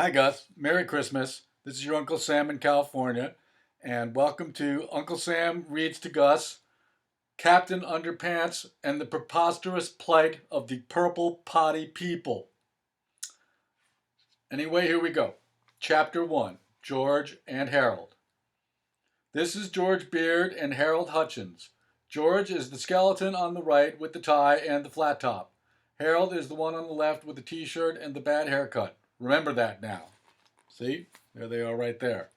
Hi, Gus. Merry Christmas. This is your Uncle Sam in California, and welcome to Uncle Sam Reads to Gus, Captain Underpants, and the Preposterous Plight of the Purple Potty People. Anyway, here we go. Chapter 1 George and Harold. This is George Beard and Harold Hutchins. George is the skeleton on the right with the tie and the flat top. Harold is the one on the left with the t shirt and the bad haircut. Remember that now. See? There they are right there.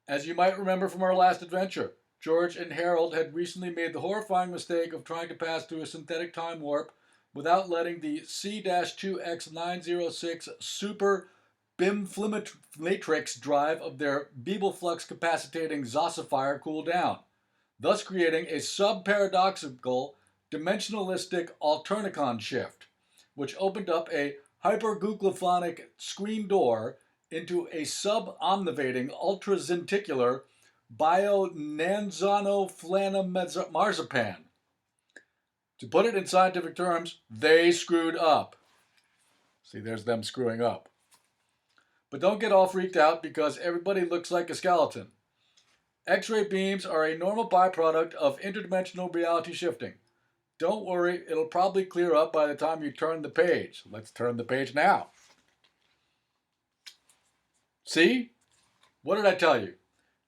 As you might remember from our last adventure, George and Harold had recently made the horrifying mistake of trying to pass through a synthetic time warp without letting the C-2X906 super Bimflimatrix drive of their Beebleflux capacitating Zossifier cool down, thus creating a sub-paradoxical dimensionalistic alternicon shift, which opened up a hypergeuclophonic screen door into a sub-omnivating ultrazenticular bio-nanzano-flanamarzipan. To put it in scientific terms, they screwed up. See, there's them screwing up. But don't get all freaked out because everybody looks like a skeleton. X-ray beams are a normal byproduct of interdimensional reality shifting. Don't worry, it'll probably clear up by the time you turn the page. Let's turn the page now. See? What did I tell you?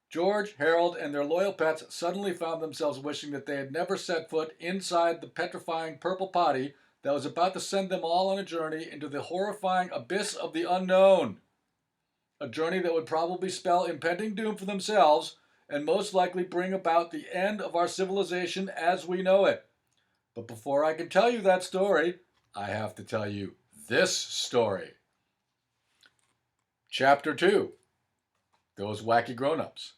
George, Harold, and their loyal pets suddenly found themselves wishing that they had never set foot inside the petrifying purple potty that was about to send them all on a journey into the horrifying abyss of the unknown. A journey that would probably spell impending doom for themselves and most likely bring about the end of our civilization as we know it. But before I can tell you that story, I have to tell you this story. Chapter 2 Those Wacky Grown-Ups.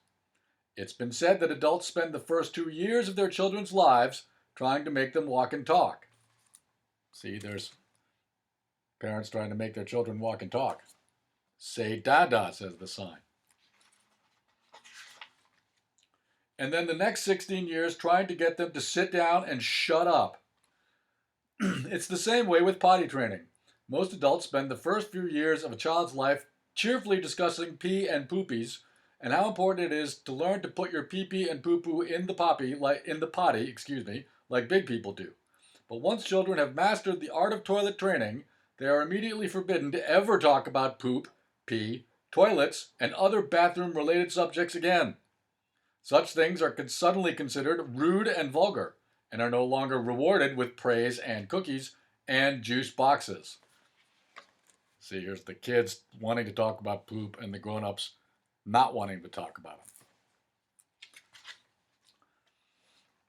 It's been said that adults spend the first 2 years of their children's lives trying to make them walk and talk. See, there's parents trying to make their children walk and talk. Say dada, says the sign. And then the next 16 years trying to get them to sit down and shut up. It's the same way with potty training. Most adults spend the first few years of a child's life cheerfully discussing pee and poopies and how important it is to learn to put your pee-pee and poo-poo in the potty, like big people do. But once children have mastered the art of toilet training, they are immediately forbidden to ever talk about poop, pee, toilets, and other bathroom-related subjects again. Such things are suddenly considered rude and vulgar, and are no longer rewarded with praise and cookies and juice boxes. See, here's the kids wanting to talk about poop and the grown-ups not wanting to talk about it.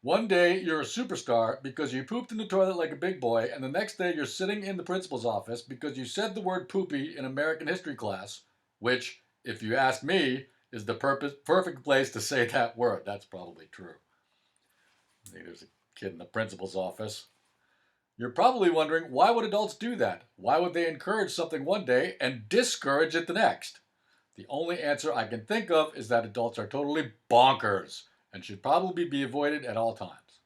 One day you're a superstar because you pooped in the toilet like a big boy, and the next day you're sitting in the principal's office because you said the word poopy in American history class, which, if you ask me, is the perfect place to say that word. That's probably true. There's a kid in the principal's office. You're probably wondering, why would adults do that? Why would they encourage something one day and discourage it the next? The only answer I can think of is that adults are totally bonkers and should probably be avoided at all times.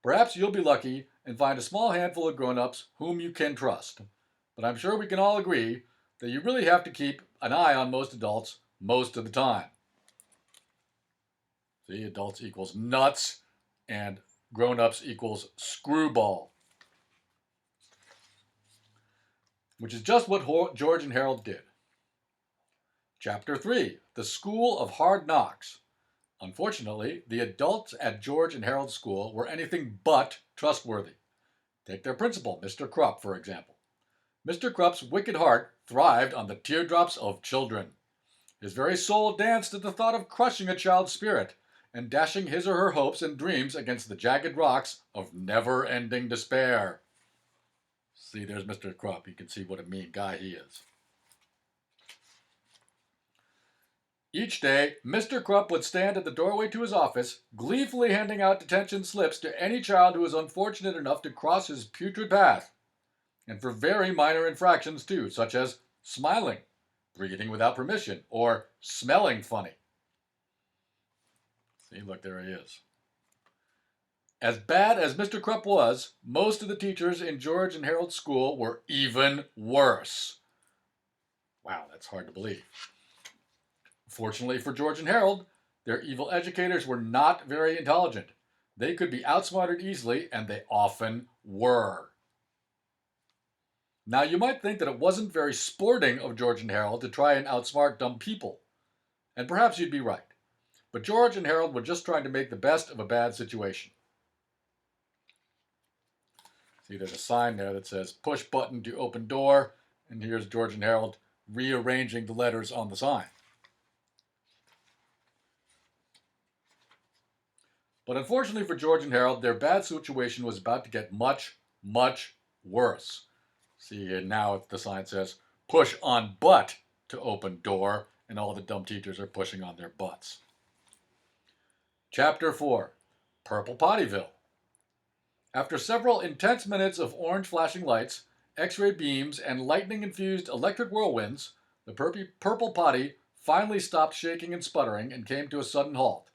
Perhaps you'll be lucky and find a small handful of grown-ups whom you can trust. But I'm sure we can all agree that you really have to keep an eye on most adults most of the time. See, adults equals nuts and grown-ups equals screwball. Which is just what George and Harold did. Chapter 3, The School of Hard Knocks. Unfortunately, the adults at George and Harold's school were anything but trustworthy. Take their principal, Mr. Krupp, for example. Mr. Krupp's wicked heart thrived on the teardrops of children. His very soul danced at the thought of crushing a child's spirit and dashing his or her hopes and dreams against the jagged rocks of never-ending despair. See, there's Mr. Krupp. You can see what a mean guy he is. Each day, Mr. Krupp would stand at the doorway to his office, gleefully handing out detention slips to any child who was unfortunate enough to cross his putrid path. And for very minor infractions, too, such as smiling, breathing without permission, or smelling funny. See, look, there he is. As bad as Mr. Krupp was, most of the teachers in George and Harold's school were even worse. Wow, that's hard to believe. Fortunately for George and Harold, their evil educators were not very intelligent. They could be outsmarted easily, and they often were. Now, you might think that it wasn't very sporting of George and Harold to try and outsmart dumb people. And perhaps you'd be right. But George and Harold were just trying to make the best of a bad situation. See, there's a sign there that says push button to open door, and here's George and Harold rearranging the letters on the sign. But unfortunately for George and Harold, their bad situation was about to get much, much worse. See, now the sign says push on butt to open door, and all the dumb teachers are pushing on their butts. Chapter 4, Purple Pottyville. After several intense minutes of orange flashing lights, X-ray beams, and lightning-infused electric whirlwinds, the purple potty finally stopped shaking and sputtering and came to a sudden halt.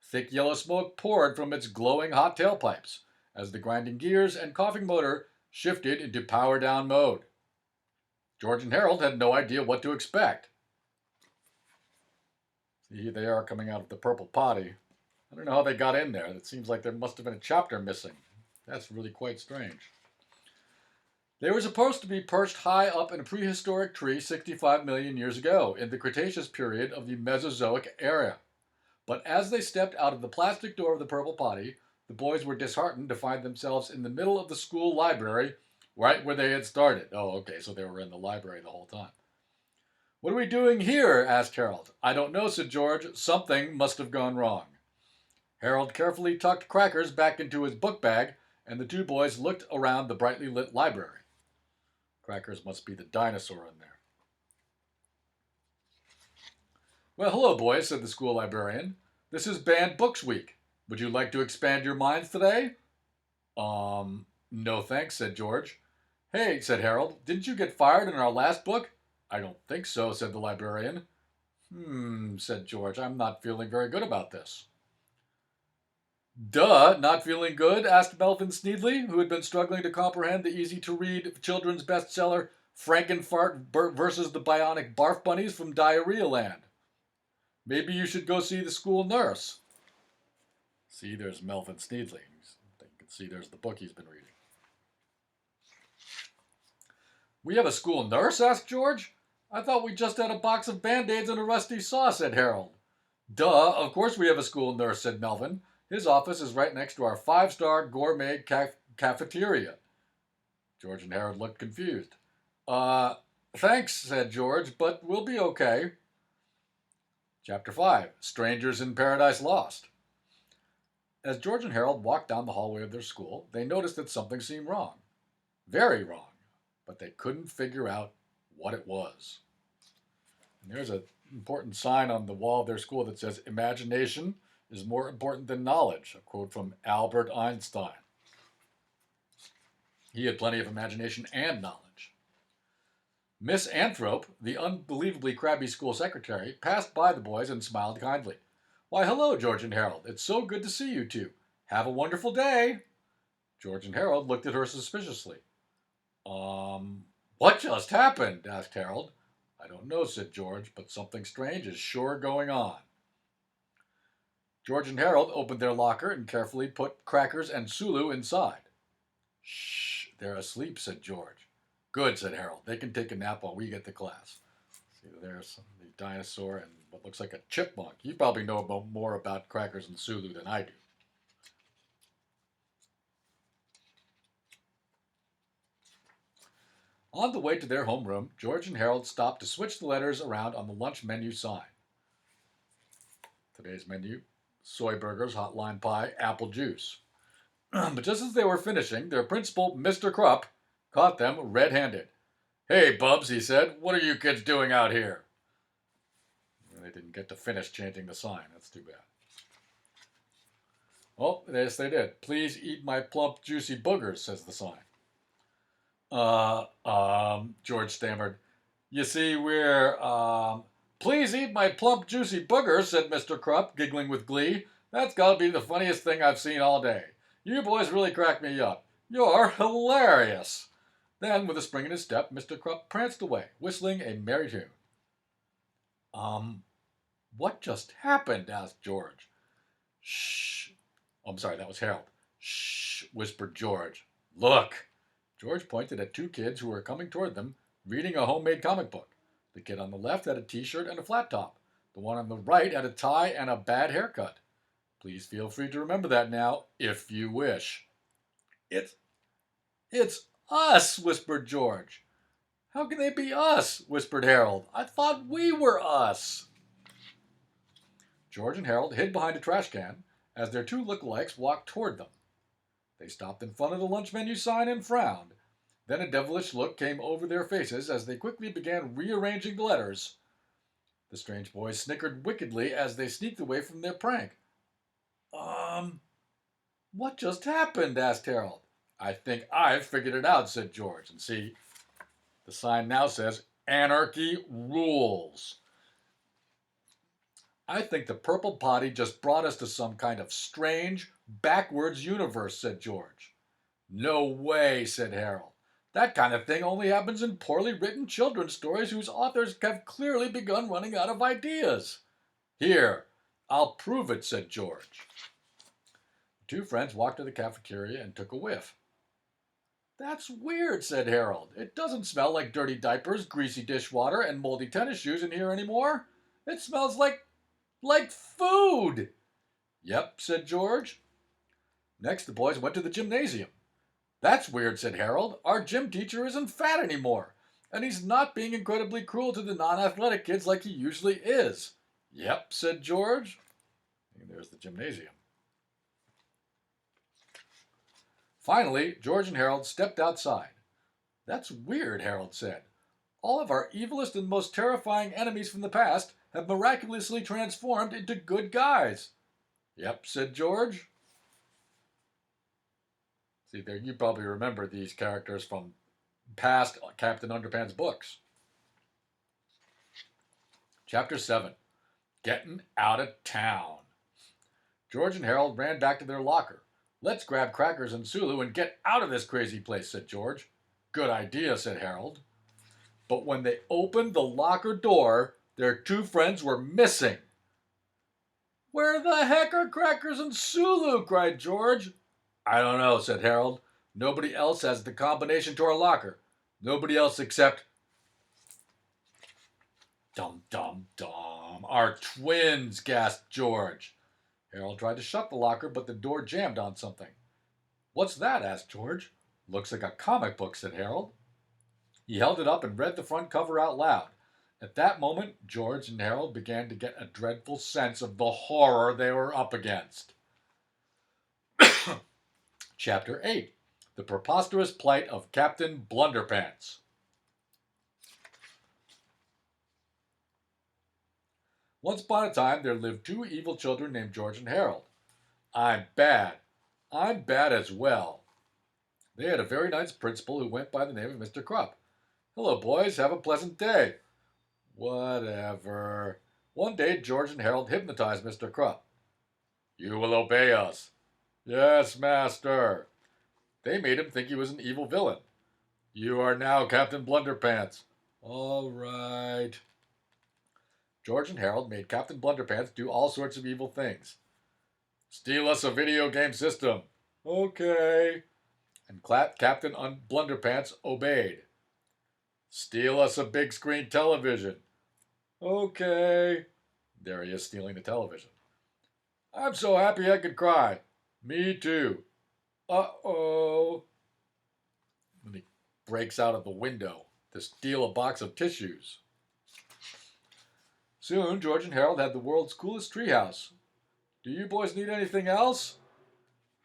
Thick yellow smoke poured from its glowing hot tailpipes as the grinding gears and coughing motor shifted into power-down mode. George and Harold had no idea what to expect. See, here they are coming out of the purple potty. I don't know how they got in there. It seems like there must have been a chapter missing. That's really quite strange. They were supposed to be perched high up in a prehistoric tree 65 million years ago, in the Cretaceous period of the Mesozoic era. But as they stepped out of the plastic door of the purple potty, the boys were disheartened to find themselves in the middle of the school library, right where they had started. Oh, okay, so they were in the library the whole time. "What are we doing here?" asked Harold. "I don't know," said George. "Something must have gone wrong." Harold carefully tucked crackers back into his book bag, and the two boys looked around the brightly lit library. Crackers must be the dinosaur in there. "Well, hello, boys," said the school librarian. "This is Banned Books Week. Would you like to expand your minds today?" No thanks," said George. "Hey," said Harold, "didn't you get fired in our last book?" "I don't think so," said the librarian. Said George. "I'm not feeling very good about this." "Duh, not feeling good?" asked Melvin Sneedley, who had been struggling to comprehend the easy-to-read children's bestseller Frankenfart versus the Bionic Barf Bunnies from Diarrhea Land. "Maybe you should go see the school nurse." See, there's Melvin Sneedley. You can see there's the book he's been reading. "We have a school nurse?" asked George. "I thought we just had a box of Band-Aids and a rusty saw," said Harold. "Duh, of course we have a school nurse," said Melvin. "His office is right next to our 5-star gourmet cafeteria." George and Harold looked confused. Thanks," said George, "but we'll be okay." Chapter 5, Strangers in Paradise Lost. As George and Harold walked down the hallway of their school, they noticed that something seemed wrong. Very wrong. But they couldn't figure out what it was. And there's an important sign on the wall of their school that says, "Imagination is more important than knowledge," a quote from Albert Einstein. He had plenty of imagination and knowledge. Miss Anthrope, the unbelievably crabby school secretary, passed by the boys and smiled kindly. "Why, hello, George and Harold. It's so good to see you two. Have a wonderful day." George and Harold looked at her suspiciously. What just happened?" asked Harold. "I don't know," said George, "but something strange is sure going on." George and Harold opened their locker and carefully put crackers and Sulu inside. "Shh, they're asleep," said George. "Good," said Harold. "They can take a nap while we get to class." See, there's the dinosaur and what looks like a chipmunk. You probably know more about crackers and Sulu than I do. On the way to their homeroom, George and Harold stopped to switch the letters around on the lunch menu sign. Today's menu: soy burgers, hot lime pie, apple juice. But just as they were finishing, their principal, Mr. Krupp, caught them red-handed. "Hey, Bubs," he said, "what are you kids doing out here?" And they didn't get to finish chanting the sign. That's too bad. Oh, yes, they did. "Please eat my plump, juicy boogers," says the sign. George stammered. "You see, please eat my plump, juicy boogers," said Mr. Krupp, giggling with glee. "That's gotta be the funniest thing I've seen all day. You boys really crack me up. You're hilarious. Then, with a spring in his step, Mr. Krupp pranced away, whistling a merry tune. What just happened? Asked George. Shh. Oh, I'm sorry, that was Harold. Shh, whispered George. Look. George pointed at two kids who were coming toward them, reading a homemade comic book. The kid on the left had a t-shirt and a flat top. The one on the right had a tie and a bad haircut. Please feel free to remember that now, if you wish. It's us, whispered George. How can they be us? Whispered Harold. I thought we were us. George and Harold hid behind a trash can as their two lookalikes walked toward them. They stopped in front of the lunch menu sign and frowned. Then a devilish look came over their faces as they quickly began rearranging the letters. The strange boys snickered wickedly as they sneaked away from their prank. What just happened? Asked Harold. I think I've figured it out, said George. And see, the sign now says, Anarchy Rules. I think the purple potty just brought us to some kind of strange, backwards universe, said George. No way, said Harold. That kind of thing only happens in poorly written children's stories whose authors have clearly begun running out of ideas. Here, I'll prove it, said George. The two friends walked to the cafeteria and took a whiff. That's weird, said Harold. It doesn't smell like dirty diapers, greasy dishwater, and moldy tennis shoes in here anymore. It smells like food. Yep, said George. Next, the boys went to the gymnasium. That's weird, said Harold. Our gym teacher isn't fat anymore, and he's not being incredibly cruel to the non-athletic kids like he usually is. Yep, said George. And there's the gymnasium. Finally, George and Harold stepped outside. That's weird, Harold said. All of our evilest and most terrifying enemies from the past have miraculously transformed into good guys. Yep, said George. See, there you probably remember these characters from past Captain Underpants books. Chapter 7. Getting Out of Town. George and Harold ran back to their locker. Let's grab Crackers and Sulu and get out of this crazy place, said George. Good idea, said Harold. But when they opened the locker door, their two friends were missing. Where the heck are Crackers and Sulu? Cried George. I don't know, said Harold. Nobody else has the combination to our locker. Nobody else except... Dum, dum, dum. Our twins, gasped George. Harold tried to shut the locker, but the door jammed on something. What's that? Asked George. Looks like a comic book, said Harold. He held it up and read the front cover out loud. At that moment, George and Harold began to get a dreadful sense of the horror they were up against. Chapter 8. The Preposterous Plight of Captain Blunderpants. Once upon a time, there lived two evil children named George and Harold. I'm bad. I'm bad as well. They had a very nice principal who went by the name of Mr. Krupp. Hello, boys. Have a pleasant day. Whatever. One day, George and Harold hypnotized Mr. Krupp. You will obey us. Yes, master. They made him think he was an evil villain. You are now Captain Blunderpants. All right. George and Harold made Captain Blunderpants do all sorts of evil things. Steal us a video game system. Okay. And Captain Blunderpants obeyed. Steal us a big screen television. Okay. There he is stealing the television. I'm so happy I could cry. Me too. Uh-oh. And he breaks out of the window to steal a box of tissues. Soon, George and Harold had the world's coolest treehouse. Do you boys need anything else?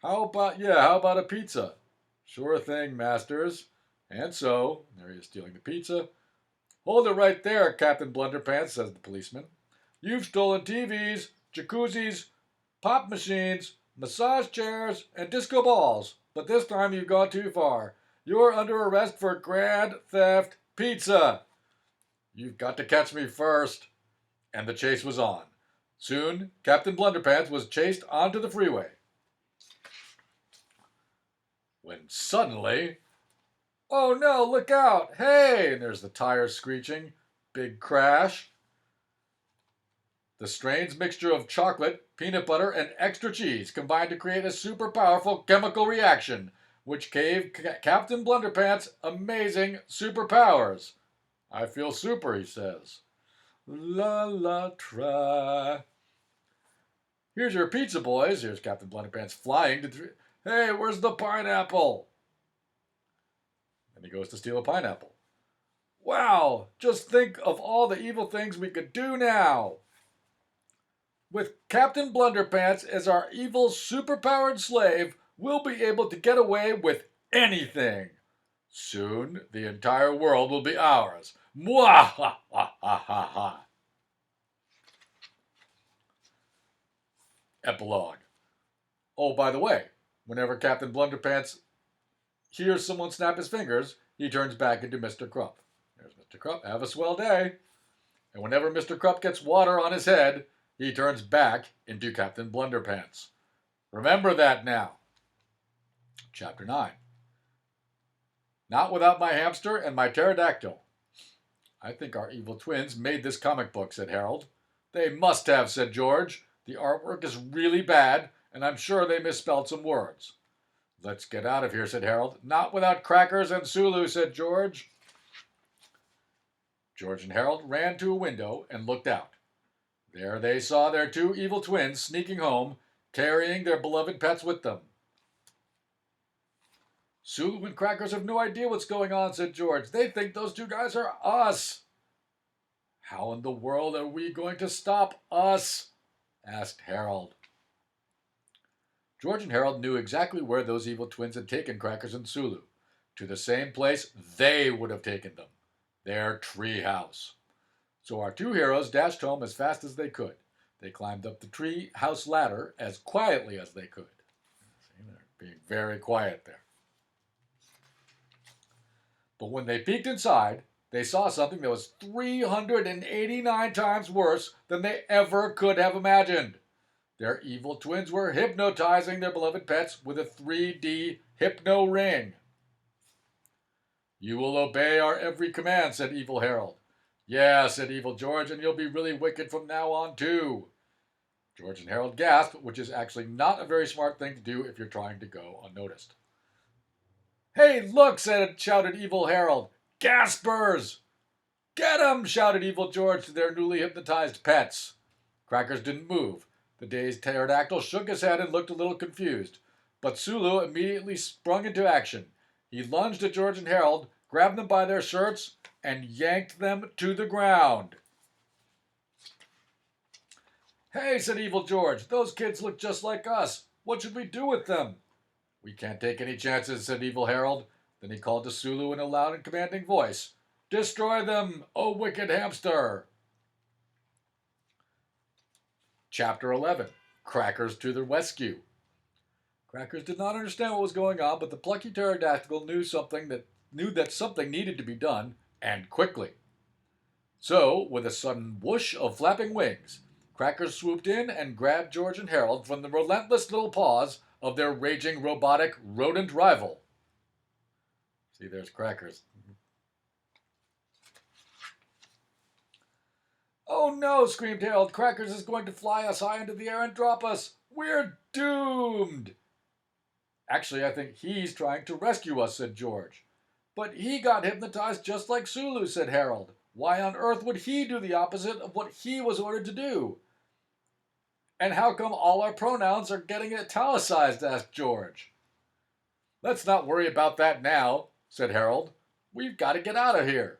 How about a pizza? Sure thing, masters. And so, there he is stealing the pizza. Hold it right there, Captain Blunderpants, says the policeman. You've stolen TVs, jacuzzis, pop machines, massage chairs, and disco balls. But this time you've gone too far. You're under arrest for grand theft pizza. You've got to catch me first. And the chase was on. Soon, Captain Blunderpants was chased onto the freeway. when suddenly, oh no, look out! Hey! And there's the tires screeching. Big crash. The strange mixture of chocolate, peanut butter, and extra cheese combined to create a super powerful chemical reaction, which gave Captain Blunderpants amazing superpowers. I feel super, he says. La la try. Here's your pizza, boys. Here's Captain Blunderpants flying to... Hey, where's the pineapple? And he goes to steal a pineapple. Wow, just think of all the evil things we could do now. With Captain Blunderpants as our evil superpowered slave, we'll be able to get away with anything. Soon, the entire world will be ours. Mwah ha ha ha ha ha. Epilogue. Oh, by the way, whenever Captain Blunderpants hears someone snap his fingers, he turns back into Mr. Krupp. There's Mr. Krupp. Have a swell day. And whenever Mr. Krupp gets water on his head, he turns back into Captain Blunderpants. Remember that now. Chapter 9. Not without my hamster and my pterodactyl. I think our evil twins made this comic book, said Harold. They must have, said George. The artwork is really bad, and I'm sure they misspelled some words. Let's get out of here, said Harold. Not without Crackers and Sulu, said George. George and Harold ran to a window and looked out. There they saw their two evil twins sneaking home, carrying their beloved pets with them. Sulu and Crackers have no idea what's going on, said George. They think those two guys are us. How in the world are we going to stop us? Asked Harold. George and Harold knew exactly where those evil twins had taken Crackers and Sulu. To the same place they would have taken them. Their tree house. So our two heroes dashed home as fast as they could. They climbed up the tree house ladder as quietly as they could. See, they're being very quiet there. But when they peeked inside, they saw something that was 389 times worse than they ever could have imagined. Their evil twins were hypnotizing their beloved pets with a 3D hypno ring. You will obey our every command, said Evil Harold. Yeah, said Evil George, and you'll be really wicked from now on, too. George and Harold gasped, which is actually not a very smart thing to do if you're trying to go unnoticed. Hey, look, shouted Evil Harold. Gaspers! Get 'em, shouted Evil George to their newly hypnotized pets. Crackers didn't move. The dazed pterodactyl shook his head and looked a little confused. But Sulu immediately sprung into action. He lunged at George and Harold, grabbed them by their shirts, and yanked them to the ground. Hey, said Evil George, those kids look just like us. What should we do with them? We can't take any chances, said Evil Harold. Then he called to Sulu in a loud and commanding voice. Destroy them, O wicked hamster! Chapter 11. Crackers to the rescue. Crackers did not understand what was going on, but the plucky pterodactyl knew that something needed to be done, and quickly. So, with a sudden whoosh of flapping wings, Crackers swooped in and grabbed George and Harold from the relentless little paws of their raging robotic rodent rival. See, there's Crackers. Oh no, screamed Harold. Crackers is going to fly us high into the air and drop us. We're doomed. Actually, I think he's trying to rescue us, said George. But he got hypnotized just like Sulu, said Harold. Why on earth would he do the opposite of what he was ordered to do? And how come all our pronouns are getting italicized, asked George. Let's not worry about that now, said Harold. We've got to get out of here.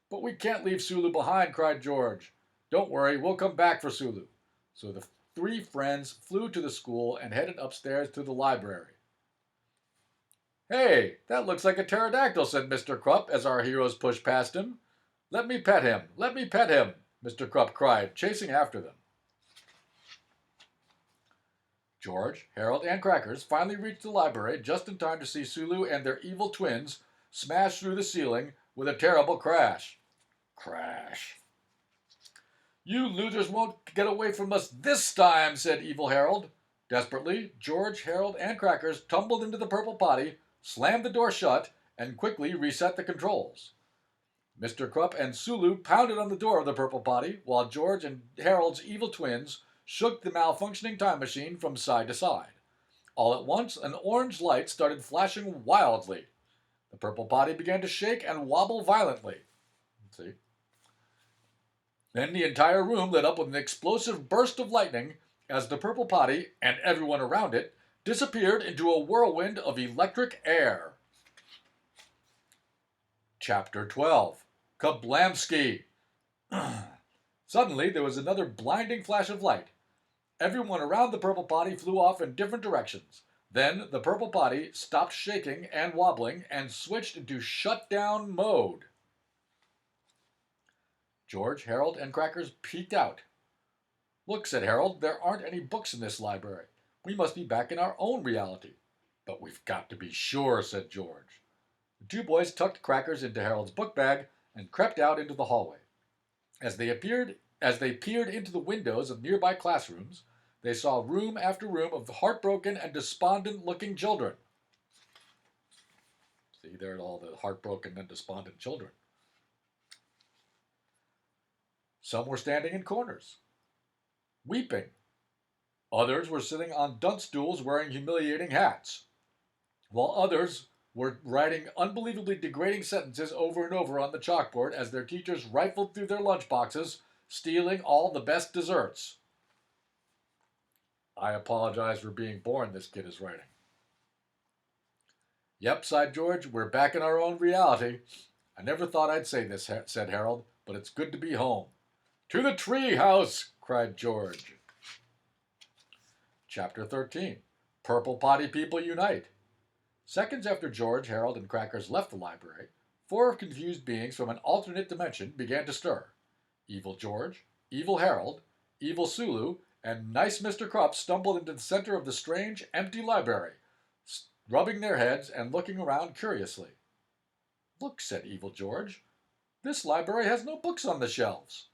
But we can't leave Sulu behind, cried George. Don't worry, we'll come back for Sulu. So the three friends flew to the school and headed upstairs to the library. Hey, that looks like a pterodactyl, said Mr. Krupp as our heroes pushed past him. Let me pet him, Mr. Krupp cried, chasing after them. George, Harold, and Crackers finally reached the library just in time to see Sulu and their evil twins smash through the ceiling with a terrible crash. Crash. You losers won't get away from us this time, said Evil Harold. Desperately, George, Harold, and Crackers tumbled into the purple potty, slammed the door shut, and quickly reset the controls. Mr. Krupp and Sulu pounded on the door of the purple potty, while George and Harold's evil twins shook the malfunctioning time machine from side to side. All at once, an orange light started flashing wildly. The purple potty began to shake and wobble violently. See? Then the entire room lit up with an explosive burst of lightning as the purple potty, and everyone around it, disappeared into a whirlwind of electric air. Chapter 12. Kablamski! Suddenly, there was another blinding flash of light. Everyone around the purple potty flew off in different directions. Then the purple potty stopped shaking and wobbling and switched into shutdown mode. George, Harold, and Crackers peeked out. "Look," said Harold, "there aren't any books in this library. We must be back in our own reality." "But we've got to be sure," said George. The two boys tucked Crackers into Harold's book bag and crept out into the hallway. As they peered into the windows of nearby classrooms, they saw room after room of heartbroken and despondent-looking children. See, there are all the heartbroken and despondent children. Some were standing in corners, weeping. Others were sitting on dunce stools wearing humiliating hats, while others were writing unbelievably degrading sentences over and over on the chalkboard as their teachers rifled through their lunchboxes, stealing all the best desserts. "I apologize for being born," this kid is writing. "Yep," sighed George, "we're back in our own reality. I never thought I'd say this," said Harold, "but it's good to be home." "To the tree house!" cried George. Chapter 13. Purple Potty People Unite. Seconds after George, Harold, and Crackers left the library, 4 confused beings from an alternate dimension began to stir. Evil George, Evil Harold, Evil Sulu, and nice Mr. Krupp stumbled into the center of the strange, empty library, rubbing their heads and looking around curiously. "Look," said Evil George, "this library has no books on the shelves."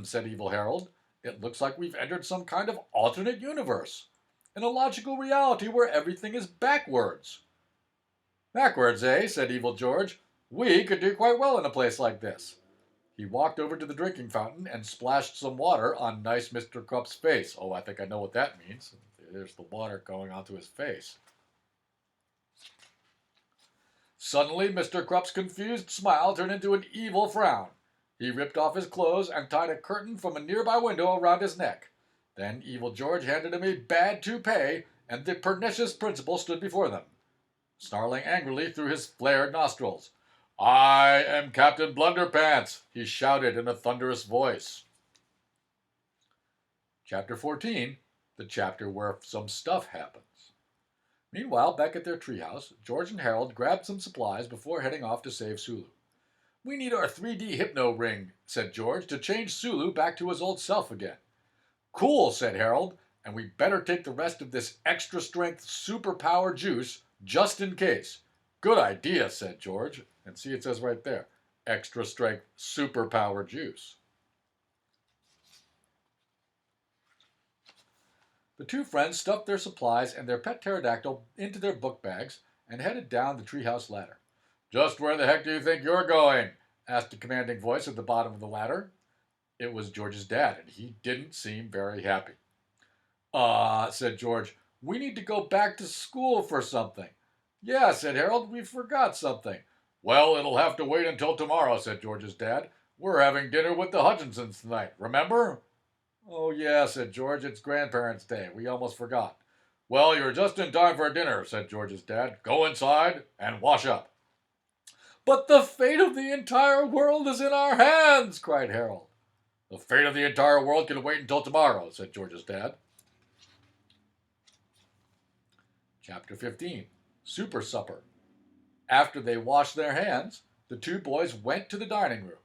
Said Evil Harold, "it looks like we've entered some kind of alternate universe, in a logical reality where everything is backwards." "Backwards, eh?" said Evil George. "We could do quite well in a place like this." He walked over to the drinking fountain and splashed some water on nice Mr. Krupp's face. Oh, I think I know what that means. There's the water going onto his face. Suddenly, Mr. Krupp's confused smile turned into an evil frown. He ripped off his clothes and tied a curtain from a nearby window around his neck. Then Evil George handed him a bad toupee, and the pernicious principal stood before them, snarling angrily through his flared nostrils. "I am Captain Blunderpants," he shouted in a thunderous voice. Chapter 14, the chapter where some stuff happens. Meanwhile, back at their treehouse, George and Harold grabbed some supplies before heading off to save Sulu. "We need our 3D hypno ring," said George, "to change Sulu back to his old self again." "Cool," said Harold, "and we better take the rest of this extra-strength superpower juice just in case." "Good idea," said George. And see, it says right there, extra-strength superpower juice. The two friends stuffed their supplies and their pet pterodactyl into their book bags and headed down the treehouse ladder. "Just where the heck do you think you're going?" asked a commanding voice at the bottom of the ladder. It was George's dad, and he didn't seem very happy. Said George, "we need to go back to school for something." "Yeah," said Harold, "we forgot something." "Well, it'll have to wait until tomorrow," said George's dad. "We're having dinner with the Hutchinsons tonight, remember?" "Oh, yeah," said George, "it's Grandparents' Day. We almost forgot." "Well, you're just in time for dinner," said George's dad. "Go inside and wash up." "But the fate of the entire world is in our hands," cried Harold. "The fate of the entire world can wait until tomorrow," said George's dad. Chapter 15. Super Supper. After they washed their hands, the two boys went to the dining room.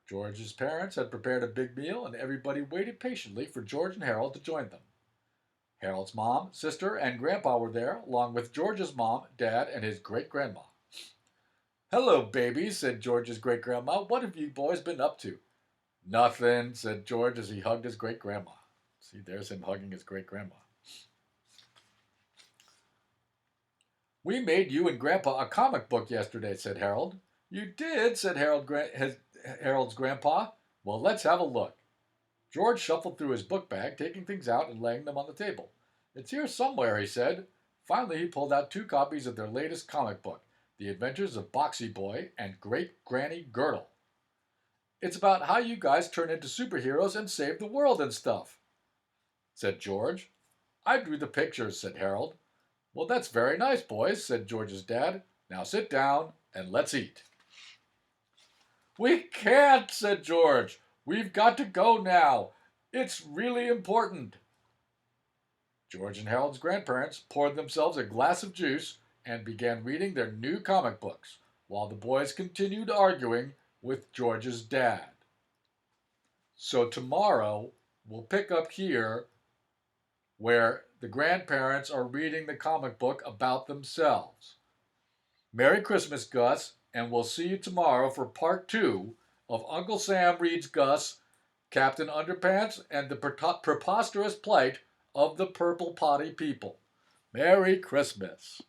George's parents had prepared a big meal, and everybody waited patiently for George and Harold to join them. Harold's mom, sister, and grandpa were there, along with George's mom, dad, and his great-grandma. "Hello, babies," said George's great-grandma. "What have you boys been up to?" "Nothing," said George as he hugged his great-grandma. See, there's him hugging his great-grandma. We made you and Grandpa a comic book yesterday, said Harold. You did, said Harold's grandpa. Well, let's have a look. George shuffled through his book bag, taking things out and laying them on the table. It's here somewhere, he said. Finally, he pulled out 2 copies of their latest comic book, The Adventures of Boxy Boy and Great Granny Girdle. It's about how you guys turn into superheroes and save the world and stuff, said George. I drew the pictures, said Harold. Well, that's very nice, boys, said George's dad. Now sit down and let's eat. We can't, said George. We've got to go now. It's really important. George and Harold's grandparents poured themselves a glass of juice and began reading their new comic books, while the boys continued arguing with George's dad. So tomorrow, we'll pick up here where the grandparents are reading the comic book about themselves. Merry Christmas, Gus, and we'll see you tomorrow for part 2 of Uncle Sam Reads Gus, Captain Underpants, and the preposterous plight of the purple potty people. Merry Christmas.